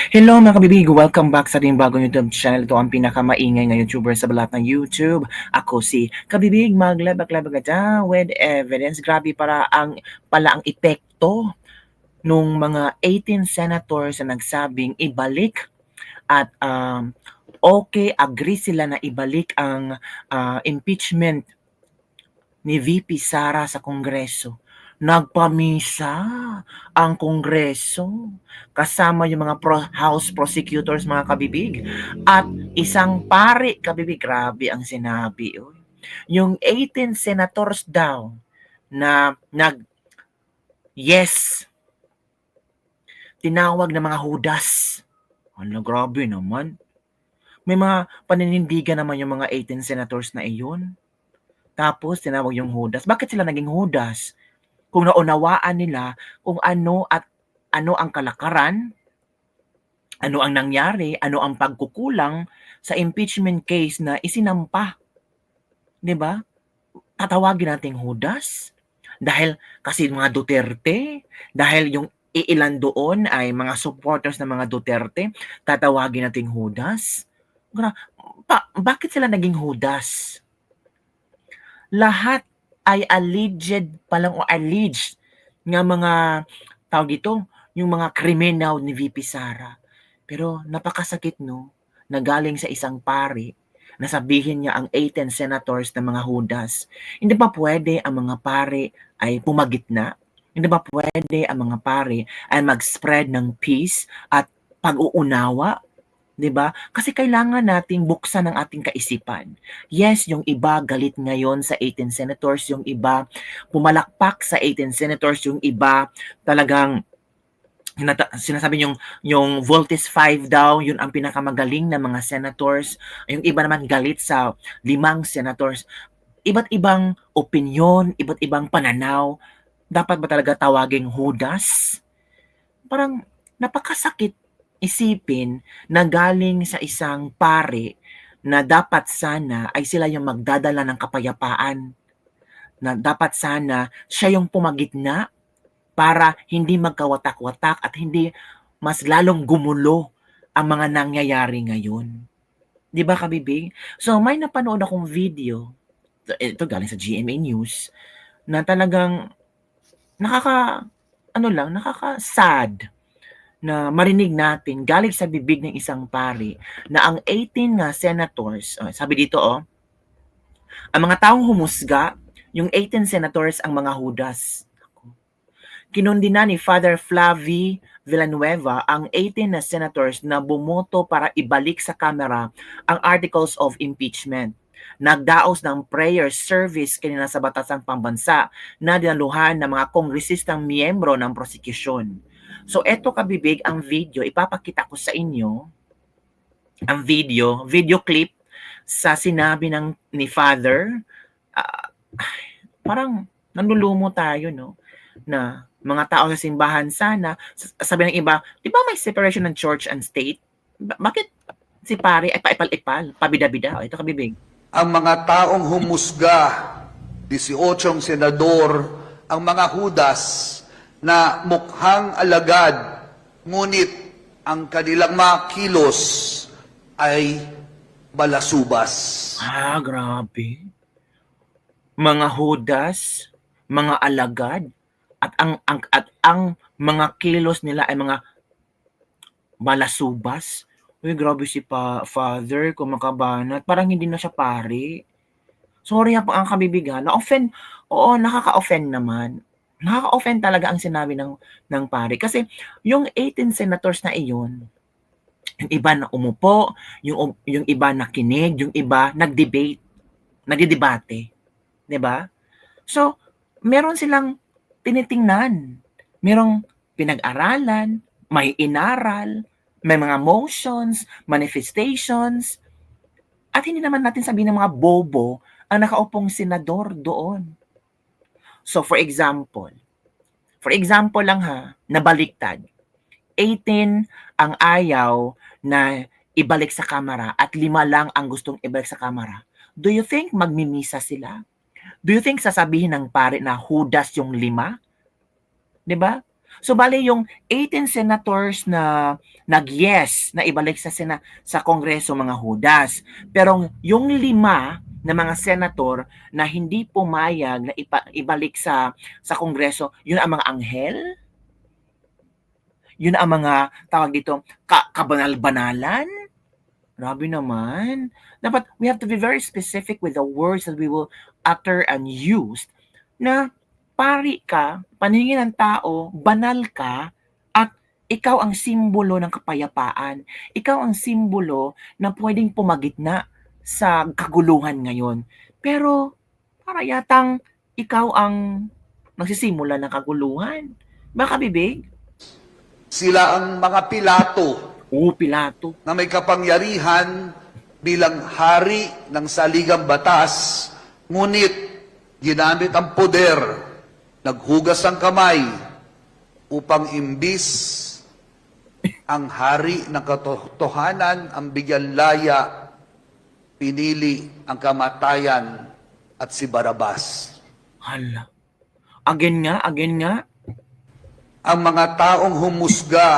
Hello mga kabibig! Welcome back sa ating bagong YouTube channel. Ito ang pinakamaingay na YouTuber sa balat ng YouTube. Ako si Kabibig, maglabag-labag ka with evidence. Grabe pala ang epekto nung mga 18 senators na nagsabing ibalik at okay, agree sila na ibalik ang impeachment ni VP Sara sa Kongreso. Nagpamisa ang Kongreso kasama yung mga House prosecutors, mga kabibig, at isang pari, kabibig. Grabe ang sinabi. Yung 18 senators daw na yes, tinawag na mga hudas. Ano, grabe naman. May mga paninindigan naman yung mga 18 senators na iyon. Tapos tinawag yung hudas. Bakit sila naging hudas? Kung naunawaan nila kung ano at ano ang kalakaran, ano ang nangyari, ano ang pagkukulang sa impeachment case na isinampa. 'Di ba? Tatawagin nating hudas dahil kasi mga Duterte, dahil yung iilan doon ay mga supporters ng mga Duterte, tatawagin nating hudas. Bakit sila naging hudas? Lahat ay alleged pa lang o alleged nga mga tawag dito, yung mga kriminal ni VP Sara. Pero napakasakit, no, na galing sa isang pari na sabihin niya ang 18 senators na mga hudas. Hindi ba pwede ang mga pari ay pumagitna? Hindi ba pwede ang mga pari ay mag-spread ng peace at pag-uunawa? 'Di ba? Kasi kailangan nating buksan ang ating kaisipan. Yes, yung iba galit ngayon sa 18 senators, yung iba pumalakpak sa 18 senators, yung iba talagang sinasabi yung Voltes 5 daw, yun ang pinakamagaling na mga senators. Yung iba naman galit sa 5 senators. Iba't ibang opinyon, iba't ibang pananaw. Dapat ba talaga tawaging hudas? Parang napakasakit isipin na galing sa isang pari na dapat sana ay sila yung magdadala ng kapayapaan, na dapat sana siya yung pumagitna para hindi magkawatak-watak at hindi mas lalong gumulo ang mga nangyayari ngayon. 'Di ba, kabibig? So may napanood akong video, ito galing sa GMA News, na talagang nakaka-sad na marinig natin galing sa bibig ng isang pari na ang 18 na senators, sabi dito, ang mga taong humusga, yung 18 senators ang mga hudas. Kinundina ni Father Flavie Villanueva ang 18 na senators na bumoto para ibalik sa Kamara ang Articles of Impeachment. Nagdaos ng prayer service kanina sa Batasang Pambansa na dinaluhan ng mga kongresistang miyembro ng prosekusyon. So eto, kabibig, ang video, ipapakita ko sa inyo ang video clip sa sinabi ni Father. Parang nanlulumo tayo, no? Na mga tao sa simbahan sana, sabi ng iba, di ba may separation ng church and state? Bakit si pare ay paipal-ipal, pabida-bida? Ito, kabibig. Ang mga taong humusga, 18 senador, ang mga hudas na mukhang alagad, ngunit ang kanilang mga kilos ay balasubas. Grabe. Mga hudas, mga alagad, at ang mga kilos nila ay mga balasubas. Uy, grabe si Father, kung makabanat. Parang hindi na siya pari. Sorry ang kabibigan. Na-offend. Oo, nakaka-offend naman. Nakaka-offend talaga ang sinabi ng pari. Kasi yung 18 senators na iyon, yung iba na umupo, yung iba nakinig, yung iba nag-debate, nagdidebate. 'Di ba? So, meron silang tinitingnan. Merong pinag-aralan, may inaral, may mga motions, manifestations, at hindi naman natin sabihin ng mga bobo ang nakaupong senador doon. So for example lang nabaliktad. 18 ang ayaw na ibalik sa Kamara at 5 lang ang gustong ibalik sa Kamara. Do you think magmimisa sila? Do you think sasabihin ng pare na hudas yung 5? 'Di ba? So bale yung 18 senators na nag-yes na ibalik sa Kongreso mga hudas. Pero yung 5 na mga senator na hindi pumayag na ibalik sa Kongreso, yun ang mga anghel? Yun ang mga tawag dito, kabanal-banalan? Grabe naman. Dapat we have to be very specific with the words that we will utter and use na pari ka, paningin ng tao, banal ka, at ikaw ang simbolo ng kapayapaan. Ikaw ang simbolo na pwedeng pumagitna sa kaguluhan ngayon. Pero para yatang ikaw ang nagsisimula ng kaguluhan. Baka bibig? Sila ang mga Pilato Pilato. na may kapangyarihan bilang hari ng saligang batas, ngunit ginamit ang poder, naghugas ang kamay upang imbis ang hari ng katotohanan ang bigyan laya, pinili ang kamatayan at si Barabas. Hala. Again nga. Ang mga taong humusga,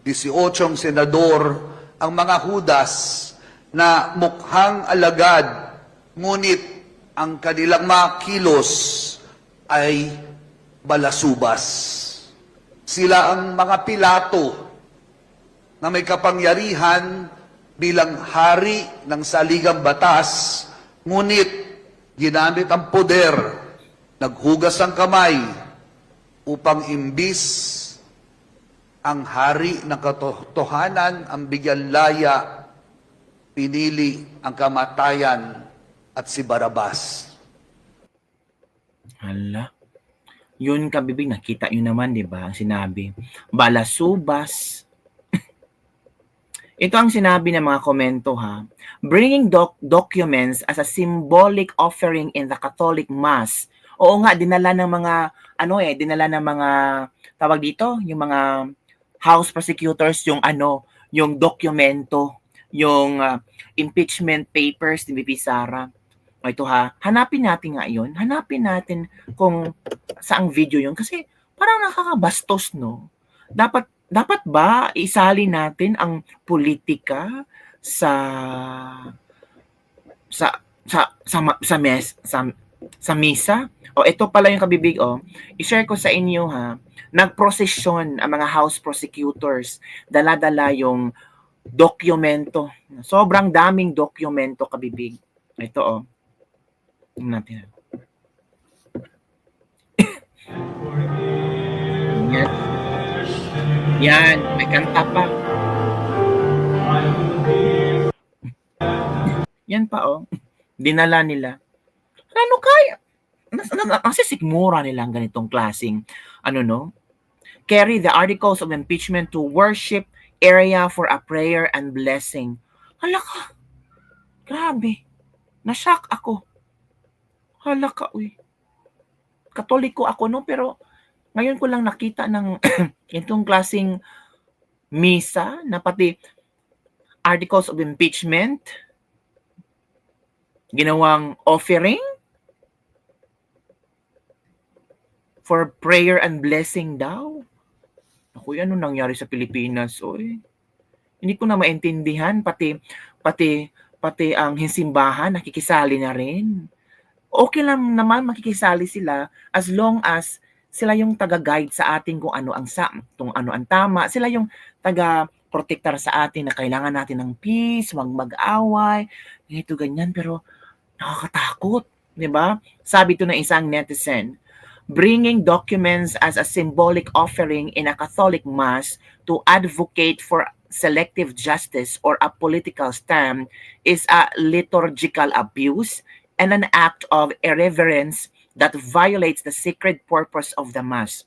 18 senador, ang mga hudas na mukhang alagad, ngunit ang kanilang mga kilos ay balasubas. Sila ang mga Pilato na may kapangyarihan bilang hari ng saligang batas, ngunit ginamit ang poder, naghugas ang kamay upang imbis ang hari ng katotohanan ang bigyan laya, pinili ang kamatayan at si Barabas. Hala. Yun kabibig, nakita yun naman, di ba? Ang sinabi, balasubas. Ito ang sinabi ng mga komento ha. Bringing documents as a symbolic offering in the Catholic Mass. Oo nga, dinala ng mga, dinala ng mga, tawag dito, yung mga House prosecutors, yung dokumento, yung impeachment papers ni VP Sara. Ito ha, hanapin natin nga yun. Hanapin natin kung saang video yun. Kasi parang nakakabastos, no? Dapat ba isali natin ang politika sa misa? O ito pala yung kabibig, i-share ko sa inyo ha. Nagprosesyon ang mga house prosecutors. Dala-dala yung dokumento. Sobrang daming dokumento kabibig. Ito natin. Yan, may kanta pa. Yan pa dinala nila. Ano kaya? Kasi sikmura nila ang ganitong klaseng carry the articles of impeachment to worship area for a prayer and blessing. Hala ka. Grabe. Na-shock ako. Hala ka, uy. Katoliko ako, no? Pero ngayon ko lang nakita ng itong klaseng misa na pati articles of impeachment ginawang offering for prayer and blessing daw. Ako, ano nangyari sa Pilipinas, oy? Hindi ko na maintindihan, pati ang simbahan nakikisali na rin. Okay lang naman makikisali sila as long as sila yung taga-guide sa atin kung ano ang tama. Sila yung taga-protector sa atin na kailangan natin ng peace, mag-away, ganito ganyan, pero nakakatakot, 'di ba? Sabi to ng isang netizen, bringing documents as a symbolic offering in a Catholic Mass to advocate for selective justice or a political stand is a liturgical abuse and an act of irreverence that violates the sacred purpose of the Mass.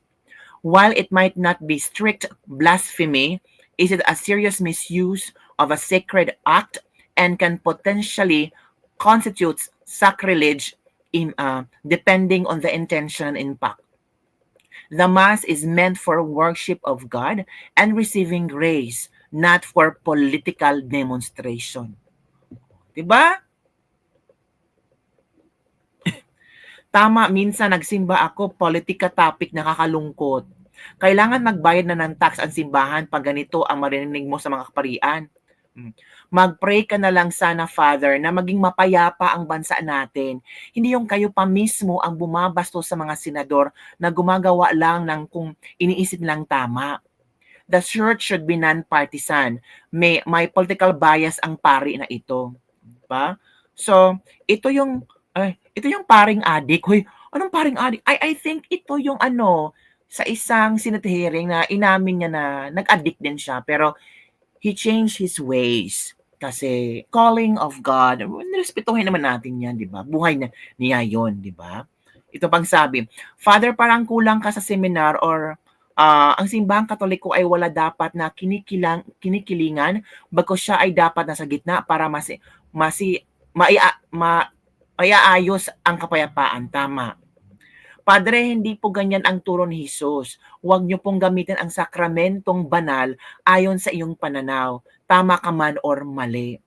While it might not be strict blasphemy, is it a serious misuse of a sacred act and can potentially constitute sacrilege depending on the intention and impact. The Mass is meant for worship of God and receiving grace, not for political demonstration. Diba? Tama, minsan nagsimba ako, politika topic, nakakalungkot. Kailangan magbayad na ng tax ang simbahan pag ganito ang marinig mo sa mga kaparian. Mag-pray ka na lang sana, Father, na maging mapayapa ang bansa natin. Hindi yung kayo pa mismo ang bumabastos sa mga senador na gumagawa lang ng kung iniisip lang tama. The church should be non-partisan. May political bias ang pari na ito. Diba? So, ito yung paring adik. Hoy, anong paring adik? I think ito yung sa isang Senate hearing na inamin niya na nag-addict din siya. Pero he changed his ways. Kasi calling of God, nirespetuhin naman natin yan, di ba? Buhay na niya yon, di ba? Ito pang sabi, Father, parang kulang ka sa seminar or ang simbahang katoliko ay wala dapat na kinikilingan, bagkus siya ay dapat nasa gitna para maiaayos ang kapayapaan. Tama. Padre, hindi po ganyan ang turo ni Jesus. Huwag niyo pong gamitin ang sakramentong banal ayon sa iyong pananaw. Tama ka man or mali.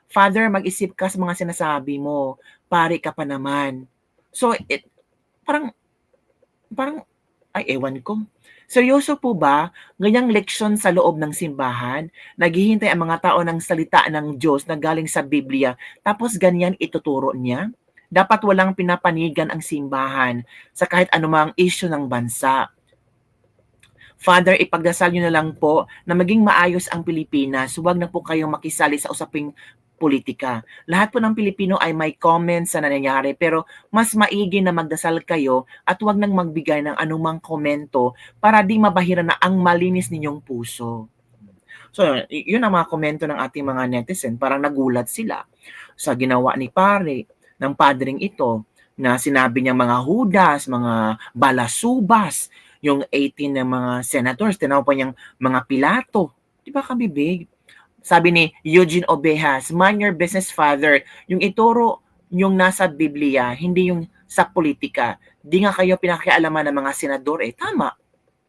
Father, mag-isip ka sa mga sinasabi mo. Pari ka pa naman. So, parang, ewan ko. Seryoso po ba, ganyang leksyon sa loob ng simbahan? Naghihintay ang mga tao ng salita ng Diyos na galing sa Biblia, tapos ganyan ituturo niya? Dapat walang pinapanigan ang simbahan sa kahit anumang issue ng bansa. Father, ipagdasal niyo na lang po na maging maayos ang Pilipinas. Huwag na po kayong makisali sa usaping politika. Lahat po ng Pilipino ay may comments sa nangyayari, pero mas maigi na magdasal kayo at huwag nang magbigay ng anumang komento para di mabahira na ang malinis ninyong puso. So, yun ang mga komento ng ating mga netizen. Parang nagulat sila sa ginawa ni pare, ng padring ito, na sinabi niya mga hudas, mga balasubas, yung 18 ng mga senators, tinawag pa niyang mga pilato. Di ba kabibig? Sabi ni Eugene Obejas, mind your business, Father. Yung ituro yung nasa Biblia, hindi yung sa politika. Di nga kayo pinakialaman ng mga senador eh. Tama.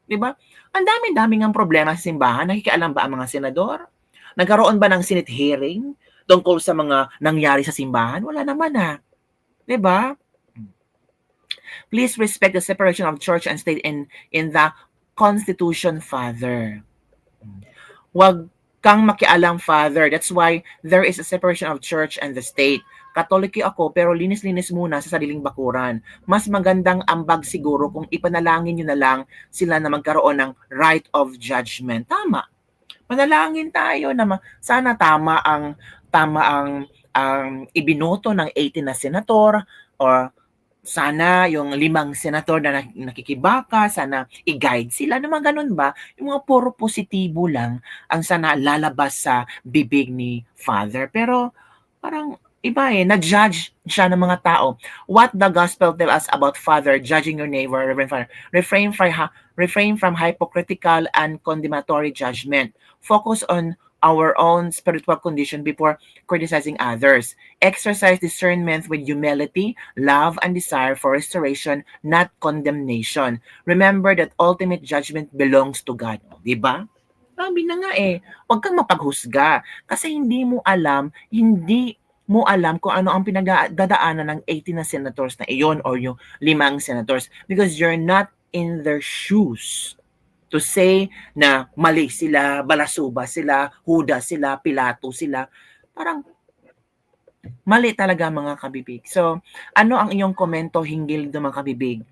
Di ba? Ang dami-daming ang problema sa simbahan. Nakikialam ba ang mga senador? Nagkaroon ba ng Senate hearing tungkol sa mga nangyari sa simbahan? Wala naman ha. Di ba? Please respect the separation of church and state in the Constitution, Father. Huwag kang makialam, Father. That's why there is a separation of church and the state. Katoliki ako pero linis-linis muna sa sariling bakuran. Mas magandang ambag siguro kung ipanalangin nyo na lang sila na magkaroon ng right of judgment. Tama. Manalangin tayo na sana tama ang ibinoto ng 18 na senator, or sana yung 5 senator na nakikibaka, sana i-guide sila, naman ganun ba? Yung mga puro positibo lang ang sana lalabas sa bibig ni Father. Pero parang iba na-judge siya ng mga tao. What the gospel tell us about Father judging your neighbor, Reverend Father? Refrain from hypocritical and condemnatory judgment. Focus on our own spiritual condition before criticizing others. Exercise discernment with humility, love, and desire for restoration, not condemnation. Remember that ultimate judgment belongs to God. Diba? Sabi na nga huwag kang mapaghusga kasi hindi mo alam kung ano ang pinagdadaanan ng 18 na senators na iyon or yung 5 senators, because you're not in their shoes to say na mali sila, balasuba sila, huda sila, pilato sila. Parang mali talaga mga kabibig. So, ano ang iyong komento hinggil doon mga kabibig?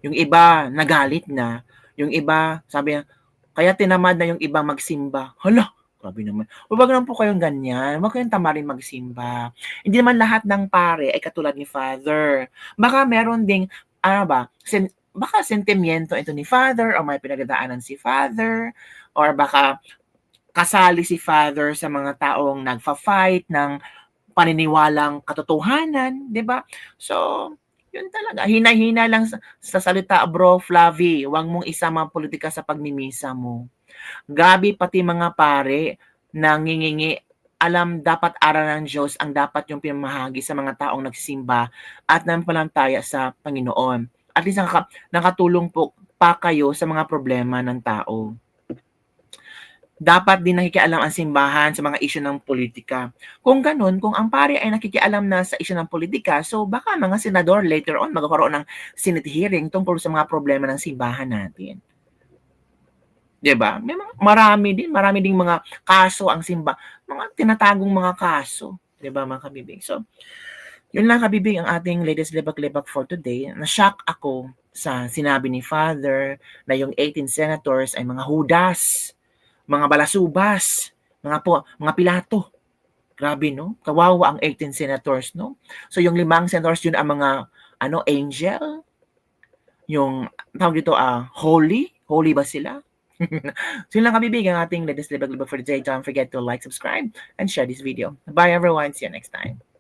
Yung iba nagalit na, yung iba sabi niya, kaya tinamad na yung iba magsimba. Hala, grabe naman. Huwag naman po kayong ganyan. Huwag kayong tamarin magsimba. Hindi naman lahat ng pare ay katulad ni Father. Baka meron ding, baka sentimiento ito ni Father, o may pinagdadaanan si Father, or baka kasali si Father sa mga taong nagfa-fight ng paniniwalang katotohanan, di ba? So, yun talaga. Hina-hina lang sa salita, bro, Flavi. Huwag mong isama politika sa pagmimisa mo. Gabi, pati mga pare, nangingingi, alam dapat aral ng Diyos ang dapat yung pinamahagi sa mga taong nagsimba at nampalataya sa Panginoon. At least nakatulong po pa kayo sa mga problema ng tao. Dapat din nakikialam ang simbahan sa mga isyu ng politika. Kung ganun, kung ang pare ay nakikialam na sa isyu ng politika, so baka mga senador later on magkakaroon ng Senate hearing tungkol sa mga problema ng simbahan natin. 'Di ba? May marami ding mga kaso ang simba, mga tinatagong mga kaso, 'di ba mga kabibing? So, yun lang kabibing ang ating latest libak-libak for today. Na-shock ako sa sinabi ni Father na yung 18 senators ay mga hudas, mga balasubas, mga Pilato. Grabe 'no? Kawawa ang 18 senators 'no? So yung 5 senators yun ang mga angel, yung tawag dito, holy? Holy ba sila? So yun lang kabibig ang ating latest libag-libag for today. Don't forget to like, subscribe, and share this video. Bye everyone. See you next time.